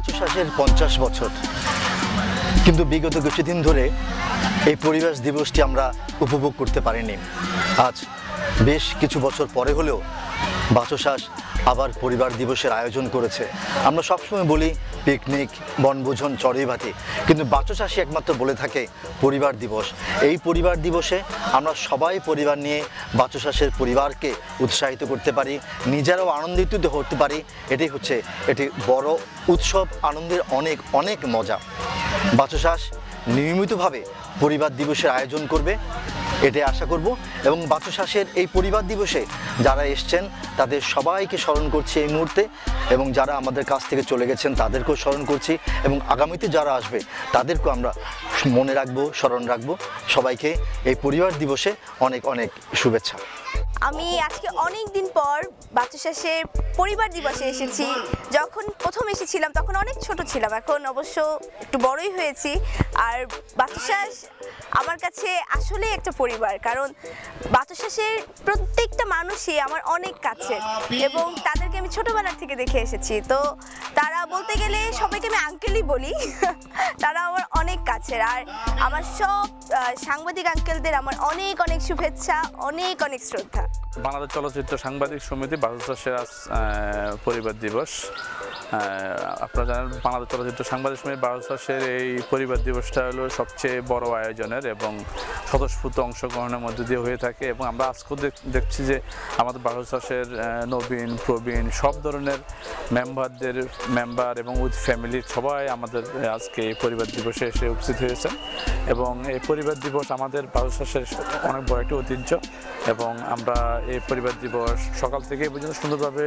বাচসাসের 50 বছর, কিন্তু বিগত কিছুদিন ধরে এই পরিবেশ দিবসটি আমরা উপভোগ করতে পারিনি। আজ বেশ কিছু বছর পরে হলেও বাচসাস আবার পরিবার দিবসের আয়োজন করেছে। আমরা সবসময় বলি পিকনিক, বনভোজন, চড়ুইভাতি, কিন্তু বাচসাসই একমাত্র বলে থাকে পরিবার দিবস। এই পরিবার দিবসে আমরা সবাই পরিবার নিয়ে বাচসাসের পরিবারকে উৎসাহিত করতে পারি, নিজেরাও আনন্দিত হতে পারি। এটি বড় উৎসব, আনন্দের অনেক অনেক মজা। বাচসাস নিয়মিতভাবে পরিবার দিবসের আয়োজন করবে, এটাই আশা করব। এবং বাচসাসের এই পরিবার দিবসে যারা এসছেন তাদের সবাইকে স্মরণ করছি এই মুহূর্তে, এবং যারা আমাদের কাছ থেকে চলে গেছেন তাদেরকেও স্মরণ করছি, এবং আগামীতে যারা আসবে তাদেরকেও আমরা মনে রাখবো, স্মরণ রাখবো। সবাইকে এই পরিবার দিবসে অনেক অনেক শুভেচ্ছা। আমি আজকে অনেক দিন পর বাচসাসের পরিবার দিবসে এসেছি। যখন প্রথম এসেছিলাম তখন অনেক ছোট ছিলাম, এখন অবশ্য একটু বড়ই হয়েছি। আর বাচসাস আমার কাছে আসলে একটা পরিবার, কারণ বাচসাসের প্রত্যেকটা মানুষই আমার অনেক কাছের, এবং তাদেরকে আমি ছোটবেলা থেকে দেখে এসেছি। তো তারা বলতে গেলে সবাইকে আমি আঙ্কেলই বলি, তারা আমার অনেক কাছের। আর আমার সব সাংবাদিক আঙ্কেলদের আমার অনেক অনেক শুভেচ্ছা, অনেক অনেক শ্রদ্ধা। বাংলাদেশ চলচ্চিত্র সাংবাদিক সমিতি বাচসাসের আজ পরিবার দিবস। আপনারা জানেন বাংলাদেশ চলচ্চিত্র সাংবাদিক সমিতি বাচসাসের এই পরিবার দিবসটা হলো সবচেয়ে বড় আয়োজনের এবং স্বতঃস্ফূর্ত অংশগ্রহণের মধ্যে দিয়ে হয়ে থাকে। এবং আমরা আজকেও দেখছি যে আমাদের বাচসাসের নবীন প্রবীণ সব ধরনের মেম্বার এবং উইথ ফ্যামিলি সবাই আমাদের আজকে এই পরিবার দিবসে এসে উপস্থিত হয়েছেন। এবং এই পরিবার দিবস আমাদের বাচসাসের অনেক বড় একটি ঐতিহ্য, এবং আমরা এই পরিবার দিবস সকাল থেকে এই পর্যন্ত সুন্দরভাবে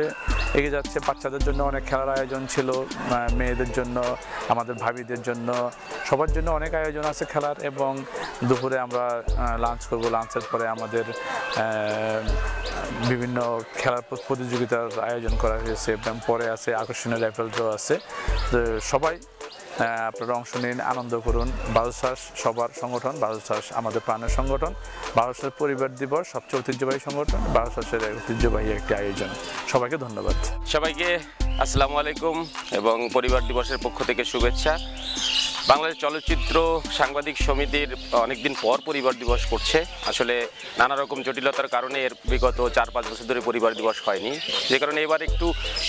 এগিয়ে যাচ্ছে। বাচ্চাদের জন্য অনেক খেলার আয়োজন ছিল, মেয়েদের জন্য, আমাদের ভাবিদের জন্য, সবার জন্য অনেক আয়োজন আছে খেলার। এবং দুপুরে আমরা লাঞ্চ করব, লাঞ্চের পরে আমাদের বিভিন্ন খেলার প্রতিযোগিতার আয়োজন করা হয়েছে, এবং পরে আছে আকর্ষণীয় রাইফেল ড্র আছে। তো সবাই আপনারা অংশ নিন, আনন্দ করুন। বাচসাস সবার সংগঠন, বাচসাস আমাদের প্রাণের সংগঠন। বাচসাস পরিবার দিবস সবচেয়ে ঐতিহ্যবাহী সংগঠন, বাচসাসের ঐতিহ্যবাহী একটি আয়োজন। সবাইকে ধন্যবাদ। সবাইকে আসসালামু আলাইকুম এবং পরিবার দিবসের পক্ষ থেকে শুভেচ্ছা। বাংলাদেশ চলচ্চিত্র সাংবাদিক সমিতির অনেকদিন পর পরিবার দিবস করছে। আসলে নানা রকম জটিলতার কারণে এর বিগত 4-5 বছর ধরে পরিবার দিবস হয়নি, যে কারণে এবার একটু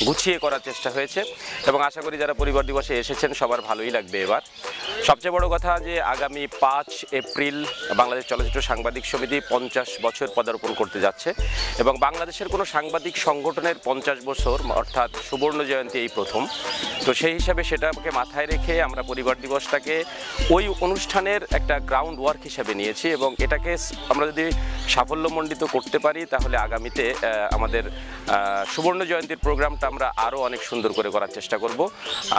গুছিয়ে করার চেষ্টা হয়েছে, এবং আশা করি যারা পরিবার দিবসে এসেছেন সবার ভালোই লাগবে। এবার সবচেয়ে বড় কথা যে আগামী 5 এপ্রিল বাংলাদেশ চলচ্চিত্র সাংবাদিক সমিতি 50 বছর পদার্পণ করতে যাচ্ছে, এবং বাংলাদেশের কোনো সাংবাদিক সংগঠনের 50 বছর অর্থাৎ সুবর্ণ জয়ন্তী এই প্রথম। তো সেই হিসাবে সেটাকে মাথায় রেখে আমরা পরিবার দিবসটাকে ওই অনুষ্ঠানের একটা গ্রাউন্ড ওয়ার্ক হিসাবে নিয়েছি, এবং এটাকে আমরা যদি সাফল্যমণ্ডিত করতে পারি তাহলে আগামীতে আমাদের সুবর্ণ জয়ন্তীর প্রোগ্রামটা আমরা আরও অনেক সুন্দর করে করার চেষ্টা করব।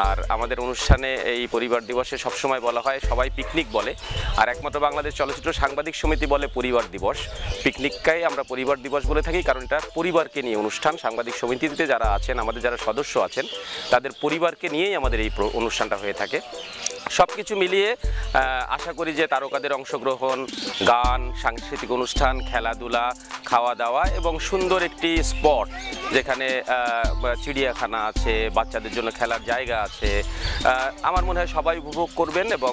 আর আমাদের অনুষ্ঠানে এই পরিবার দিবসে সবসময় বলা হয় সবাই পিকনিক বলে, আর একমাত্র বাংলাদেশ চলচ্চিত্র সাংবাদিক সমিতি বলে পরিবার দিবস। পিকনিকটাই আমরা পরিবার দিবস বলে থাকি, কারণ এটা পরিবারকে নিয়ে অনুষ্ঠান। সাংবাদিক সমিতিতে যারা আছেন, আমাদের যারা সদস্য আছেন, তাদের পরিবারকে নিয়েই আমাদের এই অনুষ্ঠানটা হয়ে থাকে। সব কিছু মিলিয়ে আশা করি যে তারকাদের অংশগ্রহণ, গান, সাংস্কৃতিক অনুষ্ঠান, খেলাধুলা, খাওয়া দাওয়া এবং সুন্দর একটি স্পট যেখানে চিড়িয়াখানা আছে, বাচ্চাদের জন্য খেলার জায়গা আছে, আমার মনে হয় সবাই উপভোগ করবেন, এবং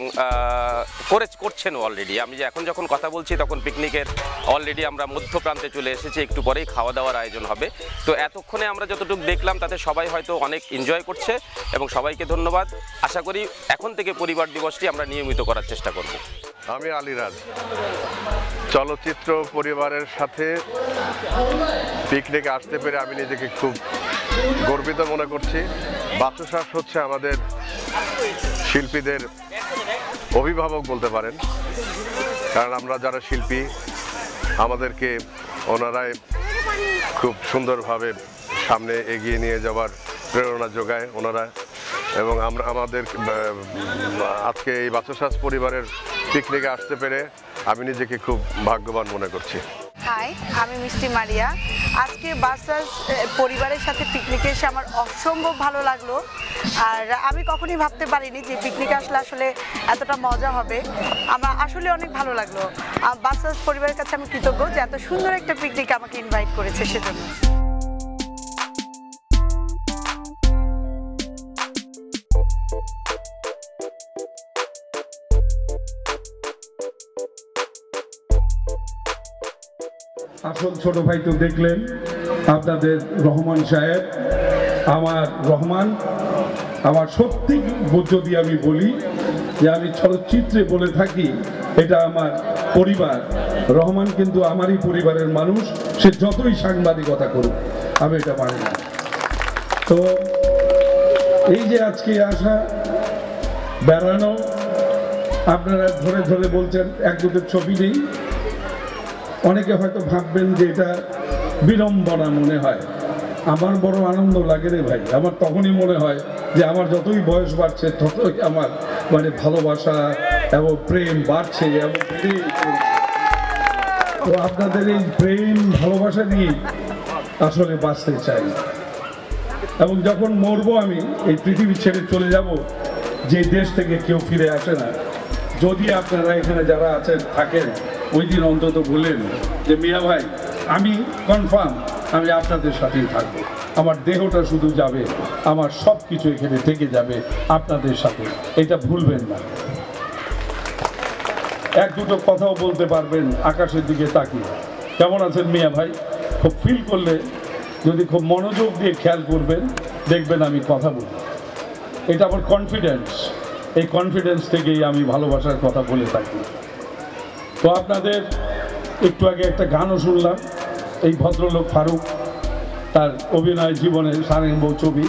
করছেনও অলরেডি। আমি যে এখন যখন কথা বলছি তখন পিকনিকের অলরেডি আমরা মধ্যপ্রান্তে চলে এসেছি, একটু পরেই খাওয়া দাওয়ার আয়োজন হবে। তো এতক্ষণে আমরা যতটুকু দেখলাম তাতে সবাই হয়তো অনেক এনজয় করছে, এবং সবাইকে ধন্যবাদ। আশা করি এখন থেকে পরিবার দিবসটি আমরা নিয়মিত করার চেষ্টা করব। আমি আলিরাজ, চলচ্চিত্র পরিবারের সাথে পিকনিকে আসতে পেরে আমি নিজেকে খুব গর্বিত মনে করছি। বাচসাস হচ্ছে আমাদের শিল্পীদের অভিভাবক বলতে পারেন, কারণ আমরা যারা শিল্পী আমাদেরকে ওনারাই খুব সুন্দরভাবে সামনে এগিয়ে নিয়ে যাওয়ার প্রেরণা যোগায় ওনারা, এবং আমরা আমাদের আজকে এই বাচসাস পরিবারের পিকনিকে আসতে পেরে আমি নিজেকে খুব ভাগ্যবান মনে করছি। হাই, আমি মিষ্টি মারিয়া। আজকে বাচসাস পরিবারের সাথে পিকনিকে এসে আমার অসম্ভব ভালো লাগলো, আর আমি কখনোই ভাবতে পারিনি যে পিকনিকে আসলে এতটা মজা হবে। আমার আসলে অনেক ভালো লাগলো। বাচসাস পরিবারের কাছে আমি কৃতজ্ঞ যে এত সুন্দর একটা পিকনিকে আমাকে ইনভাইট করেছে সেজন্য। আসল ছোট ভাই তো দেখলেন আপনাদের রহমান সাহেব। আমার রহমান আমার সত্যি যদি আমি বলি যে আমি চলচ্চিত্রে বলে থাকি এটা আমার পরিবার, রহমান কিন্তু আমারই পরিবারের মানুষ, সে যতই সাংবাদিকতা করুক আমি এটা মানি না। তো এই যে আজকে আসা বেড়ানো, আপনারা ধরে ধরে বলছেন এক দুটো ছবি নেই, অনেকে হয়তো ভাববেন যে এটা বিড়ম্বনা মনে হয়। আমার বড় আনন্দ লাগে রে ভাই, আমার তখনই মনে হয় যে আমার যতই বয়স বাড়ছে ততই আমার মানে ভালোবাসা এবং প্রেম বাড়ছে এবং তো আপনাদের এই প্রেম ভালোবাসা নিয়ে আসলে বাঁচতে চাই। এবং যখন মরবো আমি এই পৃথিবী ছেড়ে চলে যাব, যে দেশ থেকে কেউ ফিরে আসে না, যদি আপনারা এখানে যারা আছেন থাকেন ওই দিন অন্তত বললেন যে মিয়া ভাই আমি কনফার্ম আমি আপনাদের সাথেই থাকবো, আমার দেহটা শুধু যাবে, আমার সব কিছু এখানে থেকে যাবে আপনাদের সাথে, এটা ভুলবেন না। এক দুটো কথাও বলতে পারবেন আকাশের দিকে তাকিয়ে। কেমন আছেন মিয়া ভাই? খুব ফিল করলে যদি খুব মনোযোগ দিয়ে খেয়াল করবেন দেখবেন আমি কথা বলি। এটা আমার কনফিডেন্স, এই কনফিডেন্স থেকেই আমি ভালোবাসার কথা বলে থাকি। তো আপনাদের একটু আগে একটা গানও শুনলাম, এই ভদ্রলোক ফারুক তার অভিনয় জীবনে সারেং বউ ছবি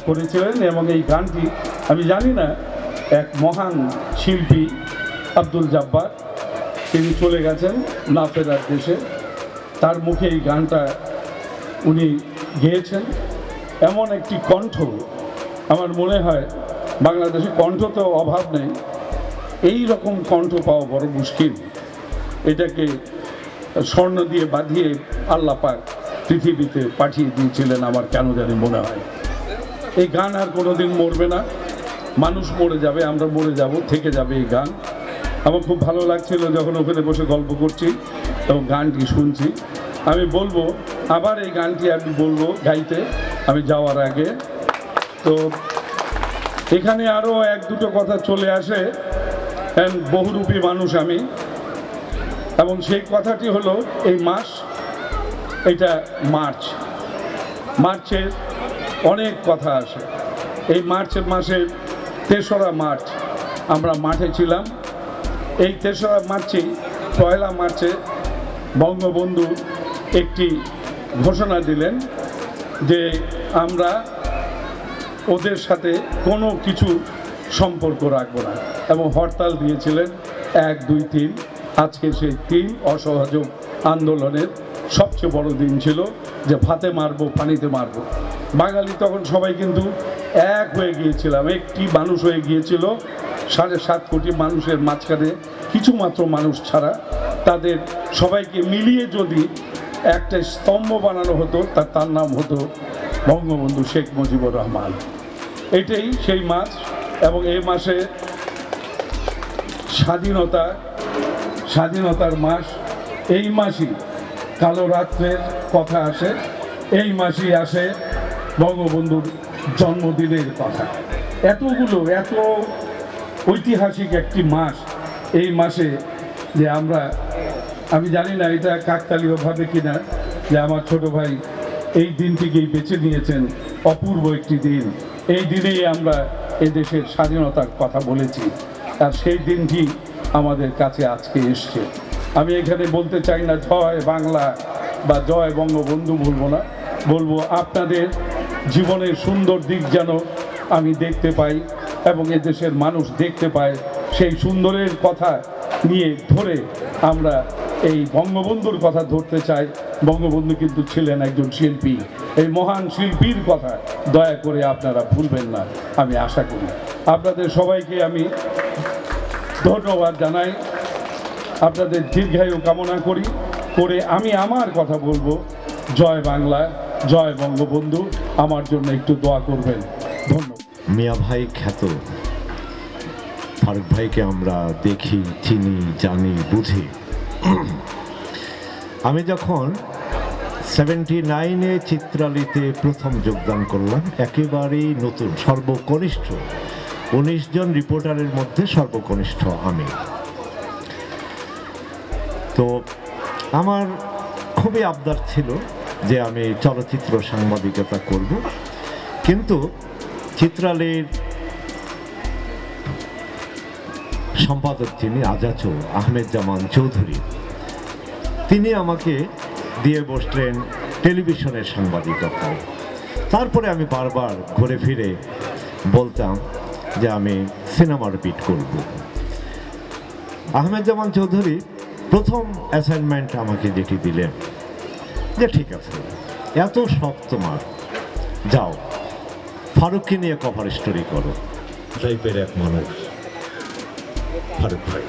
করেছিলেন এবং এই গানটি আমি জানি না এক মহান শিল্পী আব্দুল জব্বার তিনি চলে গেছেন না ফেরার দেশে, তার মুখে এই গানটা উনি গেয়েছেন। এমন একটি কণ্ঠ আমার মনে হয় বাংলাদেশে কণ্ঠ তো অভাব নেই, এই রকম কণ্ঠ পাওয়া বড় মুশকিল। এটাকে স্বর্ণ দিয়ে বাঁধিয়ে আল্লাহ পাক পৃথিবীতে পাঠিয়ে দিয়েছিলেন আমার কেন জানি মনে হয়। এই গান আর কোনোদিন মরবে না, মানুষ মরে যাবে, আমরা মরে যাব, থেকে যাবে এই গান। আমার খুব ভালো লাগছিল যখন ওখানে বসে গল্প করছি এবং গানটি শুনছি। আমি বলবো আবার এই গানটি আমি বলবো গাইতে আমি যাওয়ার আগে। তো এখানে আরও এক দুটো কথা চলে আসে, বহুরূপী মানুষ আমি, এবং সেই কথাটি হলো এই মাস, এটা মার্চের অনেক কথা আসে। এই মার্চের মাসের 3রা মার্চ আমরা মাঠে ছিলাম। এই 3রা মার্চেই 1 মার্চে বঙ্গবন্ধু একটি ঘোষণা দিলেন যে আমরা ওদের সাথে কোনো কিছু সম্পর্ক রাখবো না, এবং হরতাল দিয়েছিলেন 1, 2, 3। আজকে সেই 3 অসহযোগ আন্দোলনের সবচেয়ে বড় দিন ছিল, যে ভাতে মারবো পানিতে মারবো। বাঙালি তখন সবাই কিন্তু এক হয়ে গিয়েছিলাম, একটি মানুষ হয়ে গিয়েছিল। 7.5 কোটি মানুষের মাঝখানে কিছুমাত্র মানুষ ছাড়া তাদের সবাইকে মিলিয়ে যদি একটা স্তম্ভ বানানো হতো তার নাম হতো বঙ্গবন্ধু শেখ মুজিবুর রহমান। এটাই সেই মাস, এবং এই মাসে স্বাধীনতার মাস। এই মাসই কালো রাত্রের কথা আসে, এই মাসেই আসে বঙ্গবন্ধুর জন্মদিনের কথা। এত ঐতিহাসিক একটি মাস এই মাসে, যে আমি জানি না এটা কাকতালীয়ভাবে কিনা, যে আমার ছোট ভাই এই দিনটিকেই বেছে নিয়েছেন, অপূর্ব একটি দিন। এই দিনেই আমরা এদেশের স্বাধীনতার কথা বলেছি, আর সেই দিনটি আমাদের কাছে আজকে এসছে। আমি এখানে বলতে চাই না জয় বাংলা বা জয় বঙ্গবন্ধু, বলবো না, বলবো আপনাদের জীবনের সুন্দর দিক যেন আমি দেখতে পাই এবং এদেশের মানুষ দেখতে পায়। সেই সুন্দরের কথা নিয়ে ধরে আমরা এই বঙ্গবন্ধুর কথা ধরতে চাই। বঙ্গবন্ধু কিন্তু ছিলেন একজন শিল্পী, এই মহান শিল্পীর কথা দয়া করে আপনারা ভুলবেন না, আমি আশা করি। আপনাদের সবাইকে আমি ধন্যবাদ জানাই, আপনাদের দীর্ঘায়ু কামনা করে আমি আমার কথা বলবো। জয় বাংলা, জয় বঙ্গবন্ধু। আমার জন্য একটু দোয়া করবেন, ধন্যবাদ। মিয়া ভাই খ্যাত ফারুক ভাইকে আমরা দেখি, চিনি, জানি, বুঝি। আমি যখন 79-এ চিত্রালীতে প্রথম যোগদান করলাম, একেবারেই নতুন, সর্বকনিষ্ঠ 19 জন রিপোর্টারের মধ্যে সর্বকনিষ্ঠ আমি। তো আমার খুবই আবদার ছিল যে আমি চলচ্চিত্র সাংবাদিকতা করব, কিন্তু চিত্রালীর সম্পাদক যিনি আজাচো আহমেদ জামান চৌধুরী, তিনি আমাকে দিয়ে বসলেন টেলিভিশনের সাংবাদিকতায়। তারপরে আমি বারবার ঘুরে ফিরে বলতাম যে আমি সিনেমার বিট করব। আহমেদ জামান চৌধুরী প্রথম অ্যাসাইনমেন্ট আমাকে যেটি দিলেন যে ঠিক আছে, এত শখ তোমার, যাও ফারুককে নিয়ে কভার স্টোরি করো। টাইপের এক মানুষ ফারুক ভাই,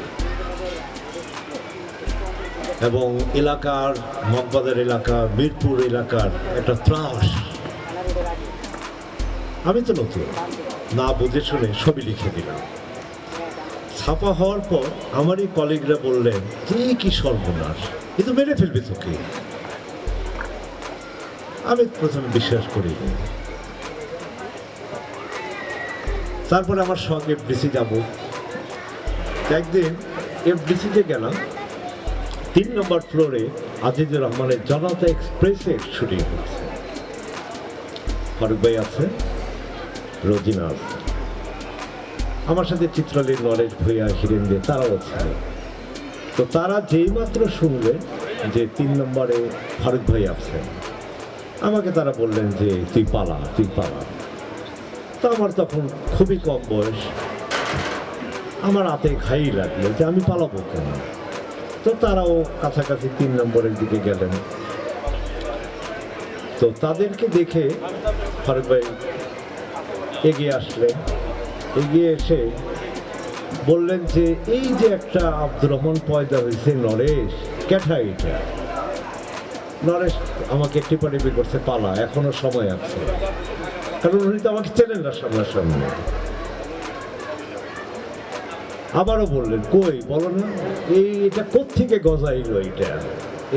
এবং এলাকার মগবাজার এলাকা, মিরপুর এলাকার একটা ত্রাস। আমি তো নতুন, না বুঝে শুনে ছবি লিখে দিলাম। ছাপা হওয়ার পর আমারই কলিগরা বললেন, কি সর্বনাশ, কিন্তু মেরে ফেলবে তোকে। আমি প্রথমে বিশ্বাস করি। তারপরে আমার সঙ্গে এফডিসি যাব। একদিন এফডিসিতে গেলাম, 3 নম্বর ফ্লোরে আজিজুর রহমানের জনতা এক্সপ্রেসের শুটিং হচ্ছে। ফারুক ভাই আছে, রোজিনা আছে, আমার সাথে চিত্রালীর নরেশ ভূঁইয়া, হিরেন দে, তারাও ছিল। তো তারা যেই মাত্র শুনলেন যে 3 নম্বরে ফারুক ভাই আছে, আমাকে তারা বললেন যে তুই পালা। তো আমার তখন খুবই কম বয়স, আমার হাতে ঘাই লাগলো যে আমি পালাবো কেন। তো তারাও কাছাকাছি 3 নম্বরের দিকে গেলেন। তো তাদেরকে দেখে ফারুক ভাই এগিয়ে আসলেন। এগিয়ে এসে বললেন যে এই যে একটা আব্দুর রহমান পয়দা হয়েছে নরেশ, ক্যাঠা এটা। নরেশ আমাকে টিপাটিপি করছে, পালা, এখনো সময় আছে, কারণ উনি তো আমাকে চেনেন না সামনাসামনি। আবারও বললেন, কই বলো না, এটা কোত্থেকে গজাইলো,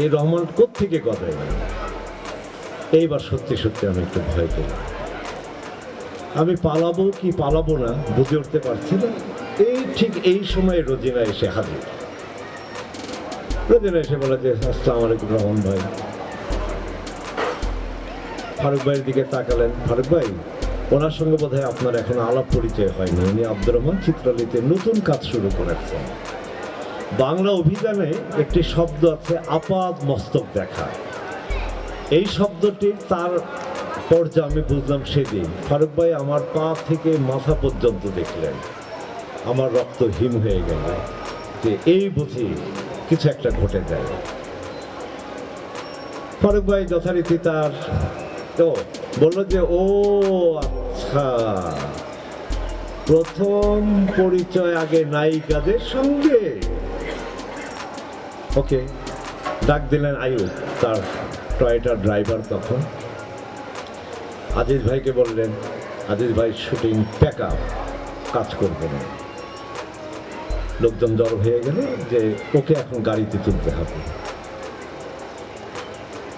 এই রহমান কোত্থেকে গজাইলো। এইবার সত্যি সত্যি আমি একটু ভয় পেলাম। আমি পালাবো কি পালাবো না বুঝে উঠতে পারছি না। ঠিক এই সময় রোজিনা এসে হাজির। রোজিনা এসে বলে যে আসসালামু আলাইকুম রহমান ভাই। ফারুক ভাইয়ের দিকে তাকালেন। ফারুক ভাই, ওনার সঙ্গে বোধহয় আপনার এখন আলাপ পরিচয় হয়নি। উনি আব্দুর রহমান চিত্রালীতে নতুন কাজ শুরু করেছেন। বাংলা অভিধানে একটি শব্দ আছে, আপাদ মস্তক দেখা। এই শব্দটি তার পর্যায়ে আমি বুঝলাম সেদিন। ফারুক ভাই আমার পা থেকে মাথা পর্যন্ত দেখলেন, আমার রক্ত হিম হয়ে গেল যে এই বুঝি কিছু একটা ঘটে যায়। ফারুক ভাই যথারীতি তার বললো যে ও আচ্ছা, প্রথম পরিচয় আগে নায়িকাদের সঙ্গে। ওকে, ডাক দিলেন আয়ুব, তার টয়টার ড্রাইভার তখন। আজিজ ভাইকে বললেন, আজিজ ভাই শুটিং প্যাক আপ, কাজ করবে না। লোকজন জড়ো হয়ে গেল যে ওকে এখন গাড়িতে তুলতে হবে।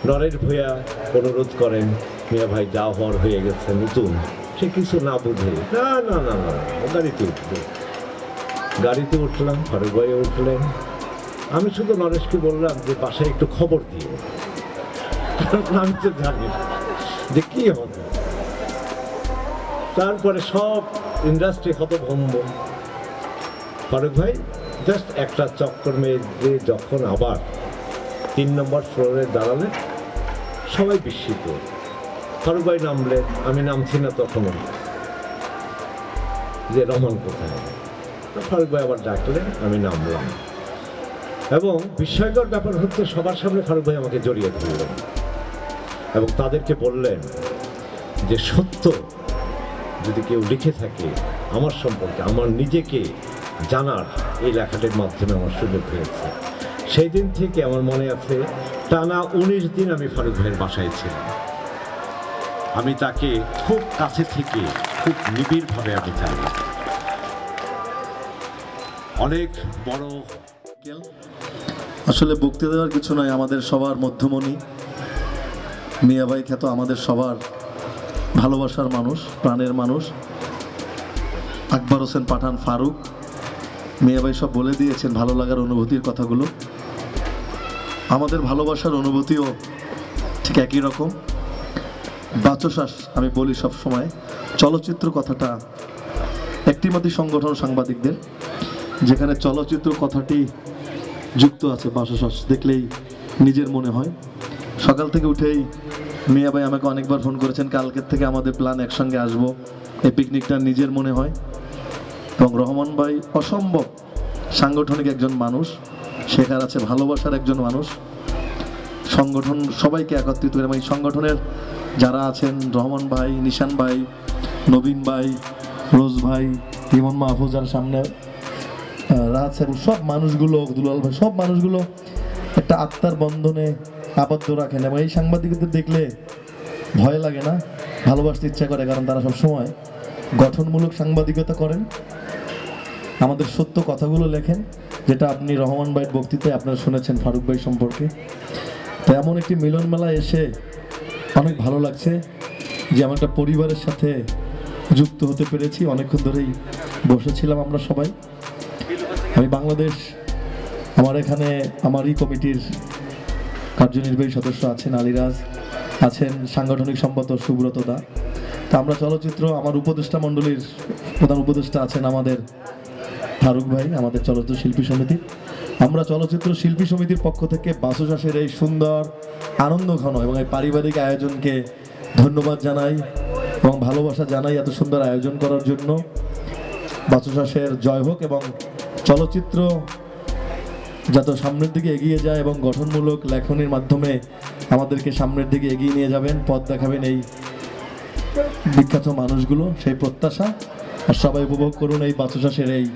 নরেশ ভূঁইয়া অনুরোধ করেন, মিয়া ভাই যা হওয়ার হয়ে গেছে, নতুন, সে কিছু না বুঝে, না না না না গাড়িতে উঠবে। গাড়িতে উঠলাম, ফারুক ভাই উঠলেন। আমি শুধু নরেশকে বললাম যে বাসায় একটু খবর দিয়ে, আমি তো জানি যে কি হবে। তারপরে সব ইন্ডাস্ট্রি হতভম্ব। ফারুক ভাই জাস্ট একটা চক্কর মেয়ে যখন আবার 3 নম্বর ফ্লোরে দাঁড়ালেন, সবাই বিস্মিত। ফারুক ভাই নামলেন, আমি নামছি না তখনও, যে রহমান কোথায়। ফারুক ভাই আবার ডাকলেন, আমি নামলাম। এবং বিস্ময়কর ব্যাপার হচ্ছে, সবার সামনে ফারুক ভাই আমাকে জড়িয়ে ধরলেন এবং তাদেরকে বললেন যে সত্য যদি কেউ লিখে থাকে আমার সম্পর্কে, আমার নিজেকে জানার এই লেখাটির মাধ্যমে আমার সুযোগ হয়েছে। সেই দিন থেকে আমার মনে আছে, টানা 19 দিন আমি ফারুক ভাইয়ের বাসায় ছিলাম। আমি তাকে খুব কাছে থেকে খুব নিবিড়ভাবে আমি জানি। অনেক বড় আসলে বক্তৃতা দেওয়ার কিছু নয়, আমাদের সবার মধ্যমণি মিয়া ভাই খ্যাত, আমাদের সবার ভালোবাসার মানুষ, প্রাণের মানুষ আকবর হোসেন পাঠান ফারুক। মিয়া ভাই সব বলে দিয়েছেন ভালো লাগার অনুভূতির কথাগুলো। আমাদের ভালোবাসার অনুভূতিও ঠিক একই রকম। বাচসাস আমি বলি সব সময়, চলচ্চিত্র কথাটা একটিমাত্র সংগঠন সাংবাদিকদের, যেখানে চলচ্চিত্র কথাটি যুক্ত আছে। বাচসাস দেখলেই নিজের মনে হয়। সকাল থেকে উঠেই মিয়া ভাই আমাকে অনেকবার ফোন করেছেন, কালকের থেকে আমাদের প্ল্যান একসঙ্গে আসবো, এই পিকনিকটা নিজের মনে হয়। এবং রহমান ভাই অসম্ভব সাংগঠনিক একজন মানুষ, শেখার আছে ভালোবাসার একজন মানুষ। সংগঠন সবাইকে একত্রিত করে, এই সংগঠনের যারা আছেন রহমান ভাই, নিশান ভাই, নবীন ভাই, রোজ ভাই, ইমন মাহফুজ, যার সামনে রাহাত সাহেব, সব মানুষগুলো, দুলাল ভাই, সব মানুষগুলো একটা আত্মার বন্ধনে আবদ্ধ রাখেন। এবং এই সাংবাদিকদের দেখলে ভয় লাগে না, ভালোবাসতে ইচ্ছা করে, কারণ তারা সবসময় গঠনমূলক সাংবাদিকতা করেন, আমাদের সত্য কথাগুলো লেখেন, যেটা আপনি রহমান ভাইয়ের বক্তৃতায় আপনারা শুনেছেন ফারুক ভাই সম্পর্কে। তো এমন একটি মিলন মেলায় এসে অনেক ভালো লাগছে যে আমার একটা পরিবারের সাথে যুক্ত হতে পেরেছি। অনেকক্ষণ ধরেই বসেছিলাম আমরা সবাই। আমি বাংলাদেশ, আমার এখানে আমারই কমিটির কার্যনির্বাহী সদস্য আছেন আলিরাজ, আছেন সাংগঠনিক সম্পাদক সুব্রত দা। তো আমরা চলচ্চিত্র, আমার উপদেষ্টা মণ্ডলীর প্রধান উপদেষ্টা আছেন আমাদের ফারুক ভাই, আমাদের চলচ্চিত্র শিল্পী সমিতি। আমরা চলচ্চিত্র শিল্পী সমিতির পক্ষ থেকে বাচসাসের এই সুন্দর আনন্দঘন এবং এই পারিবারিক আয়োজনকে ধন্যবাদ জানাই এবং ভালোবাসা জানাই এত সুন্দর আয়োজন করার জন্য। বাচসাসের জয় হোক এবং চলচ্চিত্র যত সামনের দিকে এগিয়ে যায় এবং গঠনমূলক লেখনের মাধ্যমে আমাদেরকে সামনের দিকে এগিয়ে নিয়ে যাবেন, পথ দেখাবেন এই বিখ্যাত মানুষগুলো, সেই প্রত্যাশা। আর সবাই উপভোগ করুন এই বাচসাসের এই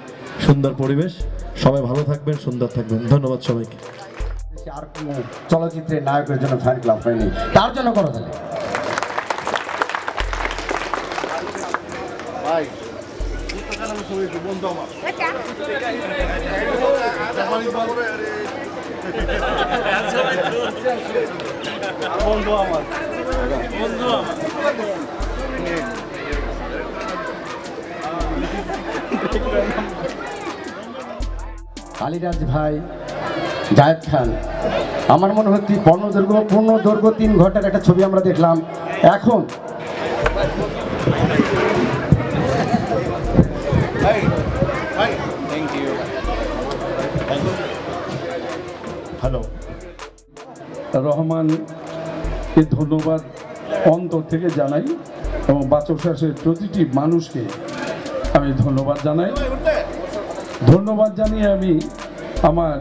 সুন্দর পরিবেশ। সবাই ভালো থাকবেন, সুন্দর থাকবেন। ধন্যবাদ সবাইকে। আর কোনো চলচ্চিত্রের নায়কের জন্য ফ্যান ক্লাব হয়নি, তার জন্য করো তাহলে। আলিরাজ ভাই, জায়েদ খান, আমার মনে হচ্ছে পূর্ণদৈর্ঘ্য 3 ঘন্টার একটা ছবি আমরা দেখলাম। এখন হ্যালো, রহমানকে ধন্যবাদ অন্তর থেকে জানাই এবং বাচসাসের প্রতিটি মানুষকে আমি ধন্যবাদ জানাই। ধন্যবাদ জানিয়ে আমি আমার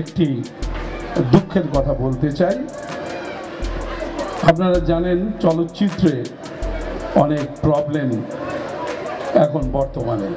একটি দুঃখের কথা বলতে চাই। আপনারা জানেন চলচ্চিত্রে অনেক প্রবলেম এখন বর্তমানে।